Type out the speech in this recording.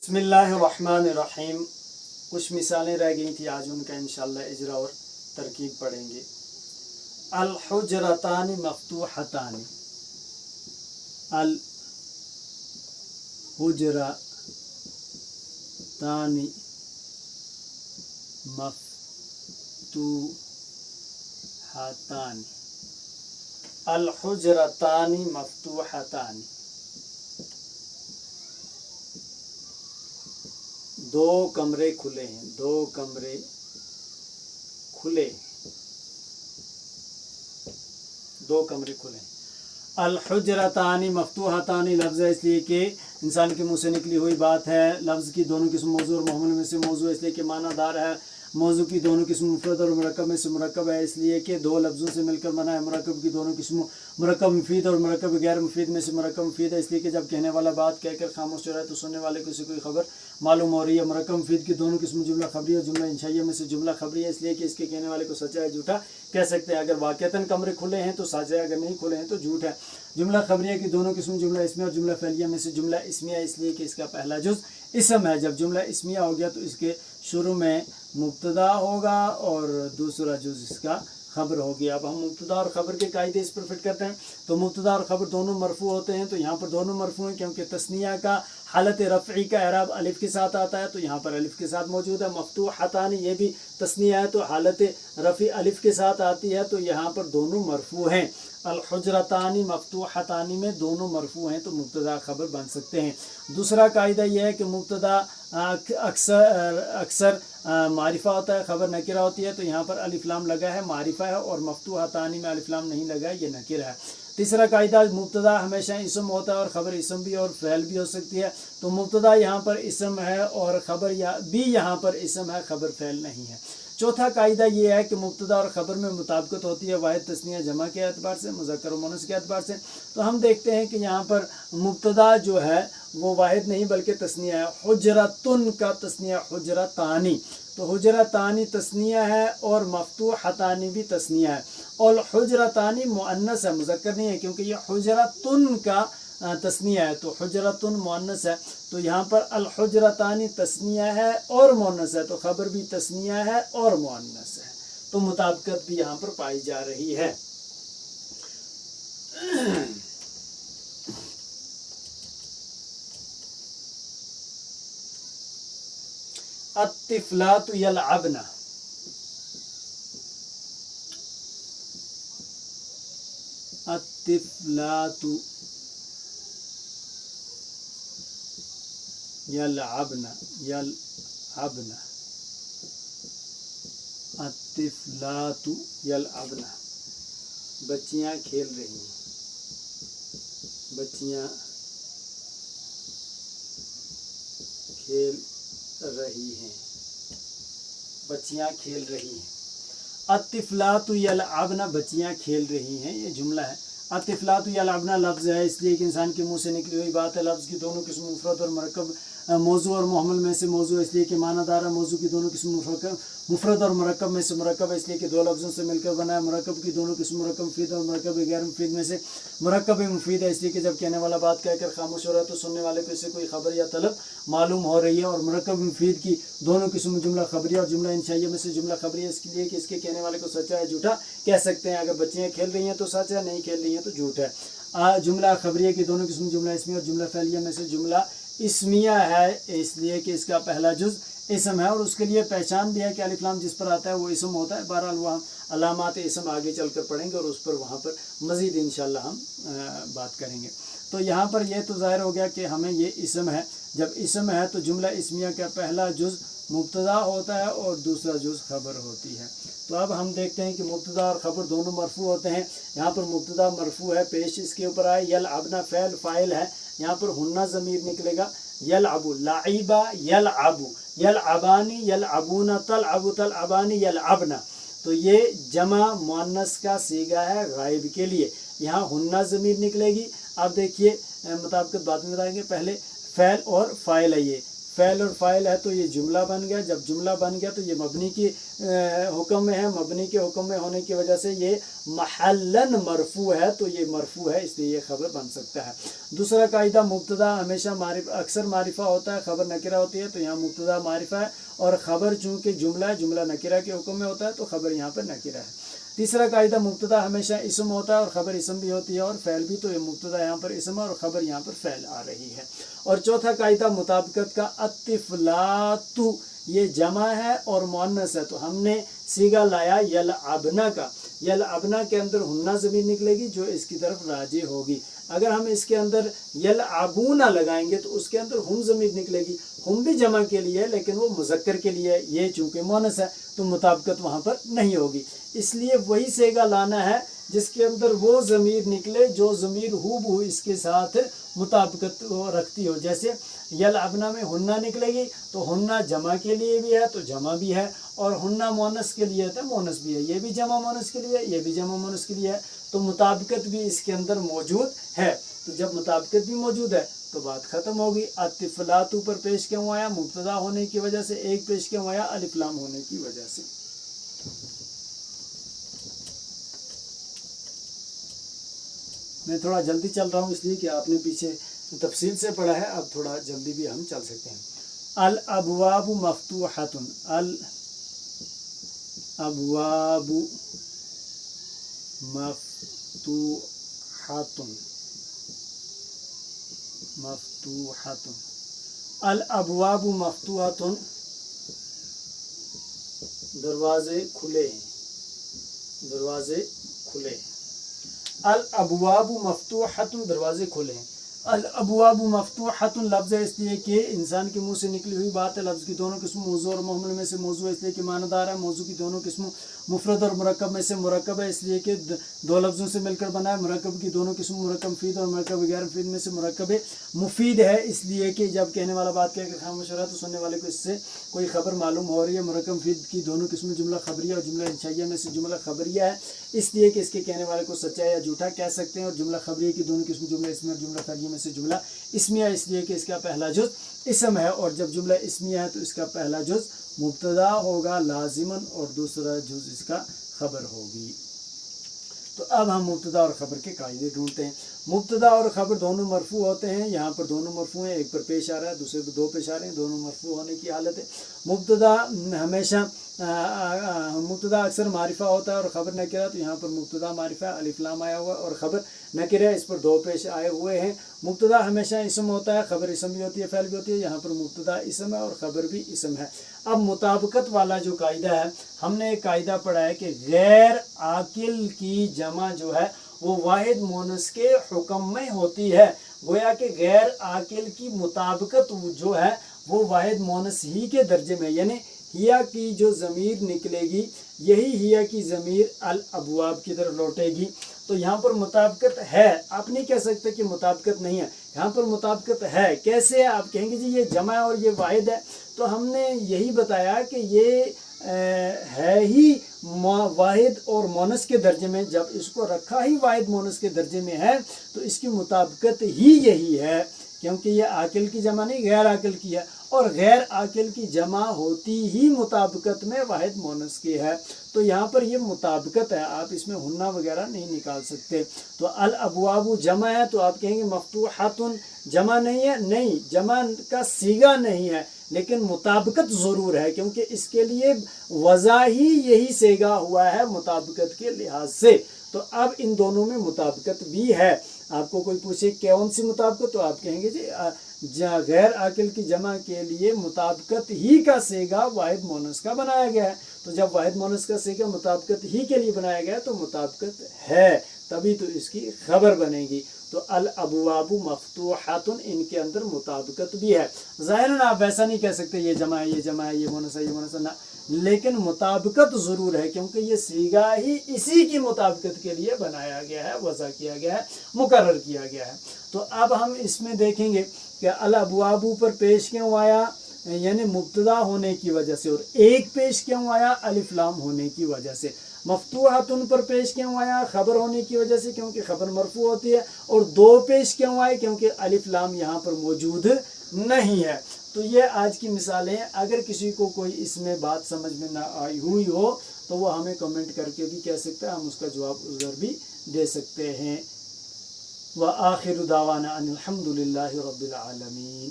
बिस्मिल्लाहिर्रहमानिर्रहीम। कुछ मिसालें रह गई थी, आज उनका इंशाअल्लाह इजरा और तरकीब पढ़ेंगे। अल हुजरतानी मफ्तूहतानी, अल हुजरतानी मफ्तूहतानी, अल हुजरतानी मफ्तूहतानी। दो कमरे खुले हैं, दो कमरे खुले, दो कमरे खुले। अल हुजरतानी मफ्तूहतानी लफ्ज़ है इसलिए कि इंसान के मुंह से निकली हुई बात है। लफ्ज़ की दोनों किस्म मौजू और मुहम्मल में से मौजू है इसलिए कि मानादार है। मौजू की दोनों किस्म मुफरद और मुरक्कब में से मुरक्कब है इसलिए कि दो लफ्ज़ों से मिलकर बना है। मुरक्कब की दोनों किस्म मुरक्कब मुफीद और मुरक्कब गैर मुफीद में से मुरक्कब मुफीद है इसलिए कि जब कहने वाला बात कहकर खामोश हो रहा है तो सुनने वाले को उसे कोई खबर मालूम हो रही है। मुरक्कब मुफीद की दोनों किस्म जुमला खबरी और जुमला इंशाइया में से जुमला खबरी है इसलिए कि इसके कहने वाले को सच्चा है झूठा कह सकते हैं। अगर वाक़तन कमरे खुले हैं तो सच है, अगर नहीं खुले हैं तो झूठ है। जुमला खबरिया की दोनों किस्म जुमला इस्मिया और जुमला फ़इलिया में से जुमला इस्मिया इसलिए कि इसका पहला जुज़ इसम है। जब जुमला इस्मिया हो गया तो इसके शुरू में मुब्तदा होगा और दूसरा जुज़ इसका खबर हो गया। अब हम मुब्तदा और खबर के कायदे इस पर फिट करते हैं। तो मुब्तदा और खबर दोनों मरफू होते हैं, तो यहाँ पर दोनों मरफू हैं क्योंकि तस्निया का हालत रफ़ई का एराब अलिफ के साथ आता है, तो यहाँ पर अलिफ के साथ मौजूद है। मफ्तूहतानी ये भी तस्निया है तो हालत रफ़ी अलिफ के साथ आती है, तो यहाँ पर दोनों मरफू हैं। अल हुजरतानी मफ्तूहतानी में दोनों मरफू हैं तो मुब्तदा खबर बन सकते हैं। दूसरा कायदा यह है कि मुब्तदा अक्सर मारिफा होता है, खबर नकिरा होती है, तो यहाँ पर अलिफ लाम लगा है मारिफा है और मफ्तूहतानी में अलिफ लाम नहीं लगा है, ये नकिरा है। तीसरा कायदा मुब्तदा हमेशा इसम होता है और ख़बर इसम भी और फ़ैल भी हो सकती है, तो मुब्तदा यहाँ पर इसम है और ख़बर भी यहाँ पर इसम है, ख़बर फ़ैल नहीं है। चौथा कायदा ये है कि मुब्तदा और ख़बर में मुताबिकत होती है वाहिद तस्निया जमा के एतबार से, मुज़क्कर मुअन्नस के एतबार से। तो हम देखते हैं कि यहाँ पर मुब्तदा जो है वो वाहिद नहीं बल्कि तस्निया है। हुजरतुन का तस्निया हुजरतानी, तो हुजरतानी तस्निया है और मफ्तूहतानी भी तस्निया है और हुजरतानी मुअन्नस है, मुज़क्कर नहीं है क्योंकि ये हुजरतुन का तस्निया है, तो हुजरतुन मुअन्नस है। तो यहाँ पर अल हुजरतानी तस्निया है और मुअन्नस है, तो खबर भी तस्निया है और मुअन्नस है, तो मुताबिकत भी यहाँ पर पाई जा रही है। अत्तिफ़लातु यलअबना, अत्तिफ़लातु यलअबना, यलअबना, अत्तिफ़लातु यलअबना, बच्चियाँ खेल रही हैं, बच्चियाँ खेल रही हैं, बच्चियाँ खेल रही हैं। अत्तिफ़लातु यलअबना, बच्चियाँ खेल रही हैं, ये जुमला है। अत्तिफ़लातु यलअबना लफ्ज़ है इसलिए कि इंसान के मुंह से निकली हुई बात है। लफ्ज़ की दोनों किस्म मुफ़रद और मुरक्कब मौजू और मुहम्मल में से मौजू है इसलिए कि मानादार है। मौजू की दोनों किस्म मुफ़रद और मुरक्कब में से मुरक्कब है इसलिए कि दो लफ्ज़ों से मिलकर बना है। मुरक्कब की दोनों किस्म मुरक्कब मुफीद और मुरक्कब गैर मुफीद में से मुरक्कब मुफीद है इसलिए कि जब कहने वाला बात कहकर खामोश हो रहा है तो सुनने वाले को इससे कोई खबर या तलब मालूम हो रही है। और मुरक्कब मुफीद की दोनों किस्म जुमला खबरिया और जुमला इंशाइया में से जुमला खबरिया इसलिए कि इसके कहने वाले को सच्चा है झूठा कह सकते हैं। अगर बच्चियाँ खेल रही हैं तो सच है, नहीं खेल रही हैं तो झूठ है। जुमला खबरिया की दोनों किस्म जुमला इसमिया और जुमला फ़इलिया में से जुमला इसमिया है इसलिए कि इसका पहला जुज़ इसम है और उसके लिए पहचान भी है कि अलिफ लाम जिस पर आता है वो इसम होता है। बहरहाल वो हम अलामात इसम आगे चलकर पढ़ेंगे और उस पर वहाँ पर मज़ीद इंशाअल्लाह हम बात करेंगे। तो यहाँ पर यह तो ज़ाहिर हो गया कि हमें ये इसम है। जब इसम है तो जुमला इसमिया का पहला जुज़ मुब्तदा होता है और दूसरा जुज़ खबर होती है। तो अब हम देखते हैं कि मुब्तदा और खबर दोनों मरफू होते हैं। यहाँ पर मुब्तदा मरफू है, पेश इसके ऊपर आए यलअबना फ़ैल फ़ाइल है, यहाँ पर हुन्ना ज़मीर निकलेगा। यलअबु लाइबा यलअबु, यलअबानी यलअबूना, तलअबु तलअबानी यलअबना, तो ये जमा मुअन्नस का सीगा है गायब के लिए। यहाँ हुन्ना ज़मीर निकलेगी। अब देखिए मुताबिकत बाद में बताएंगे, पहले फ़ैल और फ़ाइल है। ये फ़ैल और फ़ाइल है तो ये जुमला बन गया। जब जुमला बन गया तो ये मबनी की हुक्म में है, मबनी के हुक्म में होने की वजह से ये महल्लन मरफू है, तो ये मरफू है, इसलिए ये खबर बन सकता है। दूसरा कायदा, मुब्तदा हमेशा अक्सर मारिफा होता है, खबर नकिरा होती है, तो यहाँ मुब्तदा मारिफा है और ख़बर चूँकि जुमला है, जुमला नकिरा के हुक्म में होता है, तो खबर यहाँ पर नकिरा है। तीसरा कायदा, मुब्तदा हमेशा इसम होता है और ख़बर इसम भी होती है और फ़ैल भी, तो ये मुब्तदा यहाँ पर इसम है और ख़बर यहाँ पर फ़ैल आ रही है। और चौथा कायदा मुताबिकत का, अत्तिफ़लातु ये जमा है और मुअन्नस है, तो हमने सीगा लाया यलअबना का। यलअबना के अंदर हुन्ना ज़मीर निकलेगी जो इसकी तरफ राजी होगी। अगर हम इसके अंदर यलअबूना लगाएंगे तो उसके अंदर हुम ज़मीर निकलेगी। हुम भी जमा के लिए है लेकिन वो मुज़क्कर के लिए, ये चूँकि मुअन्नस है तो मुताबिकत वहाँ पर नहीं होगी। इसलिए वही सेगा लाना है जिसके अंदर वो ज़मीर निकले जो ज़मीर हूबहू इसके साथ मुताबिकत रखती हो। जैसे यलअबना में हुन्ना निकलेगी तो हुन्ना जमा के लिए भी है तो जमा भी है, और हुन्ना मुअन्नस के लिए है तो मुअन्नस भी है। ये भी जमा मुअन्नस के लिए है, ये भी जमा मुअन्नस के लिए है, तो मुताबिकत भी इसके अंदर मौजूद है। तो जब मुताबिकत भी मौजूद है तो बात ख़त्म होगी। अत्तिफ़लातु पर पेश क्यों आया? मुब्तदा होने की वजह से। एक पेश क्यों आया? अलिफ लाम होने की वजह से। मैं थोड़ा जल्दी चल रहा हूँ इसलिए कि आपने पीछे तफसील से पढ़ा है, अब थोड़ा जल्दी भी हम चल सकते हैं। अल अबवाबु मफ्तूहतुन, अल अबवाबु मफ्तूहतुन, मफ्तूहतुन, अल अबवाबु मफ्तूहतुन, दरवाजे खुले हैं, दरवाजे खुले हैं। अल अबवाबु मफ्तूहतुन, दरवाजे खुले हैं। अल अबवाबु मफ्तूहतुन लफ्ज़ है इसलिए कि इंसान के मुंह से निकली हुई बात है। लफ्ज़ की दोनों किस्मों मौजू और मुहम्मल में से मौजू है इसलिए कि मानदार है। मौजू की दोनों किस्मों मुफरद और मुरक्कब में से मुरक्कब है इसलिए कि दो लफ्ज़ों से मिलकर बना है। मुरक्कब की दोनों किस्मों मुरक्कब मुफीद और मुरक्कब गैर मुफीद में से मुरक्कब मुफीद है इसलिए कि जब कहने वाला बात कहकर खामोश हो रहा है तो सुनने वाले को इससे कोई खबर मालूम हो रही है। मुरक्कब मुफीद की दोनों किस्में जुमला खबरिया और जुमला इंशाइया में से जुमला खबरिया है इसलिए कि इसके कहने वाले को सच्चा या झूठा कह सकते हैं। और जुमला खबरिया की दोनों किस्में जुमला इसमिया और जुमला फरिया में से जुमला इसमिया इसलिए कि इसका पहला जुज़ इसम है, और जब जुमला इसमिया है तो इसका पहला जुज़ मुब्तदा होगा लाजिमन और दूसरा जुज़ इसका खबर होगी। तो अब हम मुब्तदा और ख़बर के कायदे ढूंढते हैं। मुब्तदा और ख़बर दोनों मरफू होते हैं। यहाँ पर दोनों मरफू हैं, एक पर पेश आ रहा है दूसरे पर दो पेश आ रहे हैं, दोनों मरफू होने की हालत है। मुब्तदा हमेशा मुब्तदा अक्सर मारिफा होता है और ख़बर नकिरा, तो यहाँ पर मुब्तदा मारिफा अलिफ लाम आया हुआ और ख़बर नकिरा, इस पर दो पेश आए हुए हैं। मुब्तदा हमेशा इसम होता है, ख़बर इसम भी होती है, फ़ैल भी होती है। यहाँ पर मुब्तदा इसम है और ख़बर भी इसम है। अब मुताबिकत वाला जो कायदा है, हमने एक कायदा पढ़ा है कि गैर आकिल की जमा जो है वो वाहिद मुअन्नस के हुक्म में होती है। गोया कि गैर आकिल की मुताबिकत जो है वो वाहिद मुअन्नस ही के दर्जे में, यानी हिया की जो ज़मीर निकलेगी यही हिया की ज़मीर अल अबवाब की तरफ लौटेगी। तो यहाँ पर मुताबिकत है, आप नहीं कह सकते कि मुताबिकत नहीं है, यहाँ पर मुताबिकत है। कैसे है? आप कहेंगे जी ये जमा है और ये वाहिद है, तो हमने यही बताया कि ये है ही वाहिद और मुअन्नस के दर्जे में। जब इसको रखा ही वाहिद मुअन्नस के दर्जे में है तो इसकी मुताबिकत ही यही है, क्योंकि ये आकिल की जमा नहीं गैर आकिल की है, और गैर आकिल की जमा होती ही मुताबिकत में वाहिद मुअन्नस की है। तो यहाँ पर ये मुताबिकत है, आप इसमें हुन्ना वगैरह नहीं निकाल सकते। तो अल अबवाबु जमा है तो आप कहेंगे मफ्तूहतुन जमा नहीं है, नहीं जमा का सीगा नहीं है, लेकिन मुताबिकत ज़रूर है, क्योंकि इसके लिए वज़ा ही यही सेगा हुआ है मुताबिकत के लिहाज से। तो अब इन दोनों में मुताबिकत भी है। आपको कोई पूछे कौन सी मुताबिकत, तो आप कहेंगे जी गैर आकिल की जमा के लिए मुताबिकत ही का सेगा वाहिद मुअन्नस का बनाया गया है। तो जब वाहिद मुअन्नस का सेगा मुताबिकत ही के लिए बनाया गया है तो मुताबिकत है, तभी तो इसकी खबर बनेगी। तो अल अबवाबु मफ्तूहतुन, इनके अंदर मुताबिकत भी है। ज़ाहिरन आप वैसा नहीं कह सकते ये जमा है ये जमा है ये मुअन्नस है ये मुअन्नस है ना, लेकिन मुताबिकत ज़रूर है, क्योंकि ये सीगा ही इसी की मुताबिकत के लिए बनाया गया है, वज़ा किया गया है, मुकर्रर किया गया है। तो अब हम इसमें देखेंगे कि अल अबवाबु पर पेश क्यों आया, यानी मुब्तदा होने की वजह से, और एक पेश क्यों आया अलिफ लाम होने की वजह से। मफ्तूहतुन पर पेश क्यों आया खबर होने की वजह से, क्योंकि खबर मरफू होती है, और दो पेश क्यों आए क्योंकि अलिफ लाम यहाँ पर मौजूद नहीं है। تو یہ آج کی مثالیں ہیں. اگر کسی کو کوئی اس میں بات سمجھ میں نہ آئی ہوئی ہو تو وہ ہمیں کمنٹ کر کے بھی کہہ سکتا ہے, ہم اس کا جواب ادھر بھی دے سکتے ہیں. وآخر دعوانا ان الحمد للہ رب العالمین.